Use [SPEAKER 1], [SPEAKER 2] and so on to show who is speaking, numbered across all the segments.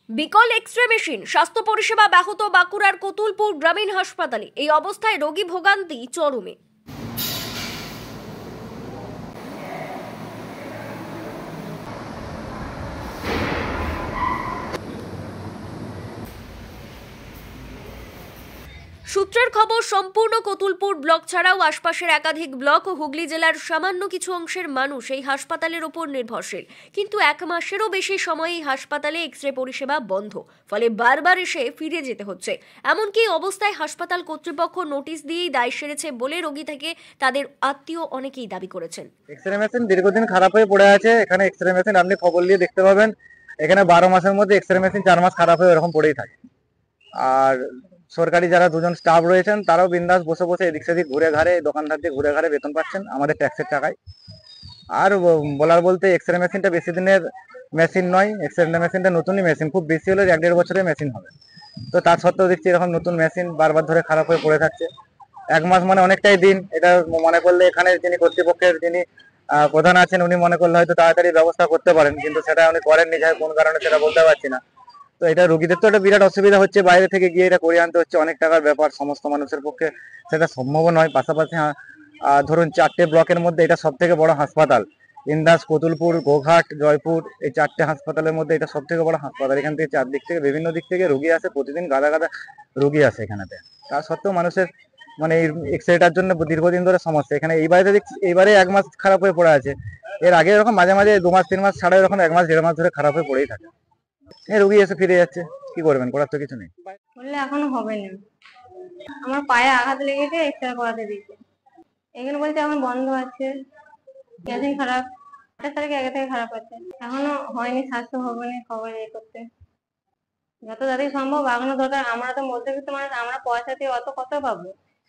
[SPEAKER 1] বিকল x-ray machine, স্বাস্থ্য পরিষেবা ব্যাহত বাঁকুড়ার কতুলপুর গ্রামীণ হাসপাতালে। এই অবস্থায় রোগী ভোগান্তি চরমে। সূত্রের খবর, সম্পূর্ণ কতুলপুর ব্লক ছাড়াও আশপাশের একাধিক ব্লক ও হুগলি জেলার সামান্য কিছু অংশের মানুষ এই হাসপাতালের উপর নির্ভরশীল। কিন্তু 1 মাসেরও বেশি সময় এই হাসপাতালে এক্সরে পরিষেবা বন্ধ, ফলে বারবার এসে ফিরে যেতে হচ্ছে। এমনকি অবস্থায় হাসপাতাল কর্তৃপক্ষ নোটিশ দিয়েই দায় সেরেছে বলে রোগী থেকে তাদের আত্মীয় অনেকেই দাবি করেছেন।
[SPEAKER 2] এক্সরে মেশিন দীর্ঘদিন খারাপ হয়ে পড়ে আছে। এখানে এক্সরে মেশিন আপনি খবর নিয়ে দেখতে পাবেন, এখানে 12 মাসের মধ্যে এক্সরে মেশিন 4 মাস খারাপ হয়ে এরকম পড়েই থাকে। আর সরকারি যারা দুজন স্টাফ রয়েছেন তারাও বিন্দাস বসে বসে এদিক সেদিক ঘুরে ঘাড়ে দোকানদার দিয়ে ঘুরে ঘাড়ে বেতন পাচ্ছেন আমাদের ট্যাক্সের টাকায়। আর বলার বলতে এক্সরে মেশিনটা বেশি দিনের মেশিন নয়, এক্সরে মেশিনটা নতুনই মেশিন, খুব বেশি হলে 1-1.5 বছরের মেশিন হবে। তো তার সত্ত্বেও দেখছি এরকম নতুন মেশিন বারবার ধরে খারাপ হয়ে পড়ে থাকছে। 1 মাস মানে অনেকটাই দিন। এটা মনে করলে এখানে যিনি কর্তৃপক্ষের যিনি প্রধান আছেন উনি মনে করলে হয়তো তাড়াতাড়ি ব্যবস্থা করতে পারেন, কিন্তু সেটা উনি করেননি, যাই কোন কারণে সেটা বলতে পারছি না। তো এটা রোগীদের তো একটা বিরাট অসুবিধা হচ্ছে, বাইরে থেকে গিয়ে এটা করে আনতে হচ্ছে, অনেক টাকার ব্যাপার, সমস্ত মানুষের পক্ষে সেটা সম্ভব নয়। পাশাপাশি ধরুন 4টে ব্লকের মধ্যে এটা সব থেকে বড় হাসপাতাল। ইন্দাস, কতুলপুর, গোঘাট, জয়পুর, এই 4টে হাসপাতালের মধ্যে এটা সব থেকে বড় হাসপাতাল। এখান থেকে চারদিক থেকে বিভিন্ন দিক থেকে রোগী আসে, প্রতিদিন গাদা গাদা রোগী আসে এখানেতে। তা সত্ত্বেও মানুষের মানে এই এক্সরেটার জন্য দীর্ঘদিন ধরে সমস্যা। এখানে এইবারে দেখছি এইবারে 1 মাস খারাপ হয়ে পড়ে আছে। এর আগে এরকম মাঝে মাঝে 2 মাস 3 মাস ছাড়া এরকম 1 মাস 1.5 মাস ধরে খারাপ হয়ে পড়েই থাকে। রোগী এসে ফিরে যাচ্ছে, কি করবেন, করার তো কিছু নেই।
[SPEAKER 3] বললে এখনো হবে না, আমার পায়ে আঘাত লেগেছে, এক্সরে করাতে দিয়েছে। এখানে বলছে এখন বন্ধ আছে, মেশিন খারাপ, 28 তারিখে আগে থেকে খারাপ আছে, এখনো হয়নি। স্বাস্থ্য ভবনে খবর করতে যত তাড়াতাড়ি সম্ভব আগানো দরকার। আমরা তো মধ্যবিত্ত মানুষ, আমরা পয়সা দিয়ে অত কত পাবো,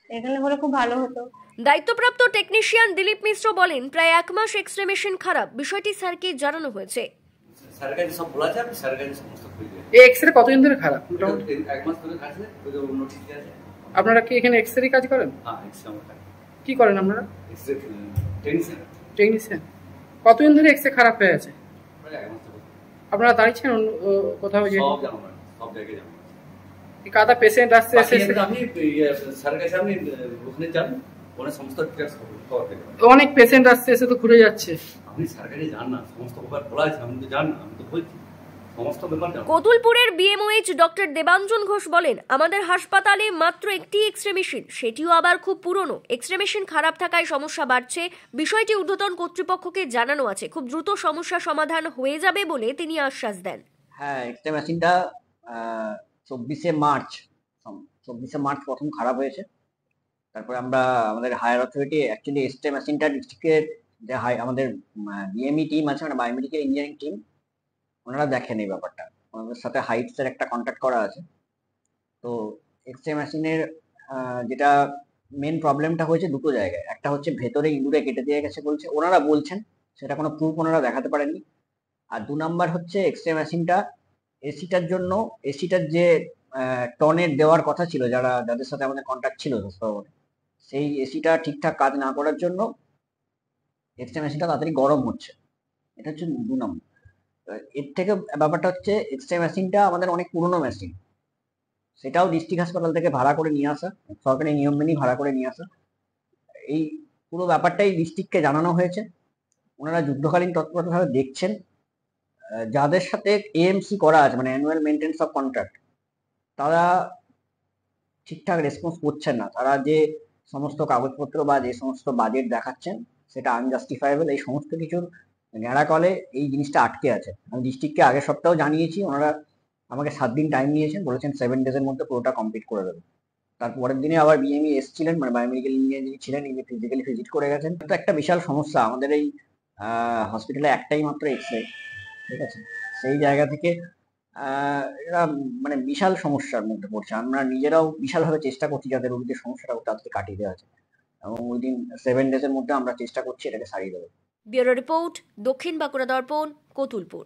[SPEAKER 3] এখানে হলে খুব ভালো হতো।
[SPEAKER 1] দায়িত্বপ্রাপ্ত টেকনিশিয়ান দিলীপ মিশ্র বলেন, প্রায় 1 মাস এক্সরে মেশিন খারাপ, বিষয়টি স্যারকে জানানো হয়েছে।
[SPEAKER 4] সরকারি সব বলা যায়, সরকারি সমস্ত খুলে যায়।
[SPEAKER 5] এই এক্সরে কতদিন ধরে খারাপ?
[SPEAKER 4] মোটামুটি 1 মাস ধরে কাটছে, ওই যে নোটিশ আছে।
[SPEAKER 5] আপনারা কি এখানে এক্সরে কাজ করেন?
[SPEAKER 4] হ্যাঁ, এক্সরে আমরা করি।
[SPEAKER 5] কি করেন আপনারা?
[SPEAKER 4] X-ray technician.
[SPEAKER 5] টেকনিশিয়ান। কতদিন ধরে এক্সরে খারাপ হয়ে আছে?
[SPEAKER 4] প্রায় 1 মাস ধরে।
[SPEAKER 5] আপনারা দাঁড়িয়েছেন কোথাও যে?
[SPEAKER 4] সব জানো না, সব জায়গায় জানো।
[SPEAKER 5] এই কাদা পেশেন্ট আসছে এসে
[SPEAKER 4] আপনি সরকারি সামনে ওখানে যান, ওখানে সমস্ত ডিটেইলস কভার করে দেবেন।
[SPEAKER 5] অনেক পেশেন্ট আসছে এসে তো ঘুরে যাচ্ছে।
[SPEAKER 4] আপনি সরকারি জান না, সমস্ত ব্যাপার বলা আছে, আপনি তো জান না, আমি তো বলছি সমস্ত ব্যাপার জানো।
[SPEAKER 1] কতুলপুরের বিএমওএইচ ডক্টর দেবাঞ্জন ঘোষ বলেন, আমাদের হাসপাতালে মাত্র একটি এক্সরে মেশিন, সেটিও আবার খুব পুরনো। এক্সরে মেশিন খারাপ থাকায় সমস্যা বাড়ছে, বিষয়টি ঊর্ধ্বতন কর্তৃপক্ষকে জানানো আছে, খুব দ্রুত সমস্যা সমাধান হয়ে যাবে বলে তিনি আশ্বাস দেন।
[SPEAKER 6] হ্যাঁ, এক্সরে মেশিনটা 24শে মার্চ প্রথম খারাপ হয়েছে। তারপরে আমরা আমাদের হায়ার অথরিটি অ্যাকচুয়ালি এক্সরে মেশিনটা ডিস্ট্রিক্টের যে আমাদের বিএমই টিম আছে, মানে বায়োমেডিক্যাল ইঞ্জিনিয়ারিং টিম, ওনারা দেখেন এই ব্যাপারটা। ওনাদের সাথে হাইটসের একটা কন্ট্যাক্ট করা আছে। তো এক্সরে মেশিনের যেটা মেন প্রবলেমটা হয়েছে দুটো জায়গায়। একটা হচ্ছে ভেতরে ইঁদুরে কেটে দিয়ে গেছে বলছে, ওনারা বলছেন, সেটা কোনো প্রুফ ওনারা দেখাতে পারেননি। আর 2 নাম্বার হচ্ছে এক্সরে মেশিনটা এসিটার যে টনের দেওয়ার কথা ছিল, যাদের সাথে আমাদের কন্ট্যাক্ট ছিল সেই এসিটা ঠিকঠাক কাজ না করার জন্য এক্সরে মেশিনটা তাড়াতাড়ি গরম হচ্ছে। এটা হচ্ছে 2 নম্বর। এর থেকে ব্যাপারটা হচ্ছে এক্সরে মেশিনটা আমাদের অনেক পুরনো মেশিন, সেটাও ডিস্ট্রিক্ট হাসপাতাল থেকে ভাড়া করে নিয়ে আসা, সরকারি নিয়ম মেনেই ভাড়া করে নিয়ে আসা। এই পুরো ব্যাপারটাই ডিস্ট্রিক্টকে জানানো হয়েছে, ওনারা যুদ্ধকালীন তৎপরতাভাবে দেখছেন। যাদের সাথে এএমসি করা আছে, মানে অ্যানুয়াল মেনটেন্স অফ কন্ট্রাক্ট, তারা ঠিকঠাক রেসপন্স করছেন না। তারা যে সমস্ত কাগজপত্র বা যে সমস্ত বাজেট দেখাচ্ছেন সেটা আনজাস্টিফাইবল। এই সমস্ত কিছুর গ্যাঁড়াকলে এই জিনিসটা আটকে আছে। আমি ডিস্ট্রিক্টকে আগের সপ্তাহেও জানিয়েছি, ওনারা আমাকে 7 দিন টাইম নিয়েছেন, বলেছেন 7 ডেজের মধ্যে পুরোটা কমপ্লিট করে দেবেন। তারপরের দিনে আবার বিএমই এসছিলেন, মানে বায়োমেডিক্যাল ইঞ্জিনিয়ার যিনি ছিলেন, ইনি ফিজিক্যালি ভিজিট করে গেছেন। তো একটা বিশাল সমস্যা আমাদের এই হসপিটালে, একটাই মাত্র এক্সরে, ঠিক আছে। সেই জায়গা থেকে এরা মানে বিশাল সমস্যার মধ্যে পড়ছে। আমরা নিজেরাও বিশালভাবে চেষ্টা করছি যাতে রোগীদের সমস্যাটা তাড়াতাড়ি কাটিয়ে দেওয়া যায়, এবং উইদিন 7 ডেজের মধ্যে আমরা চেষ্টা করছি এটাকে সারিয়ে দেবো।
[SPEAKER 1] ব্যুরো রিপোর্ট, দক্ষিণ বাঁকুড়া দর্পণ, কতুলপুর।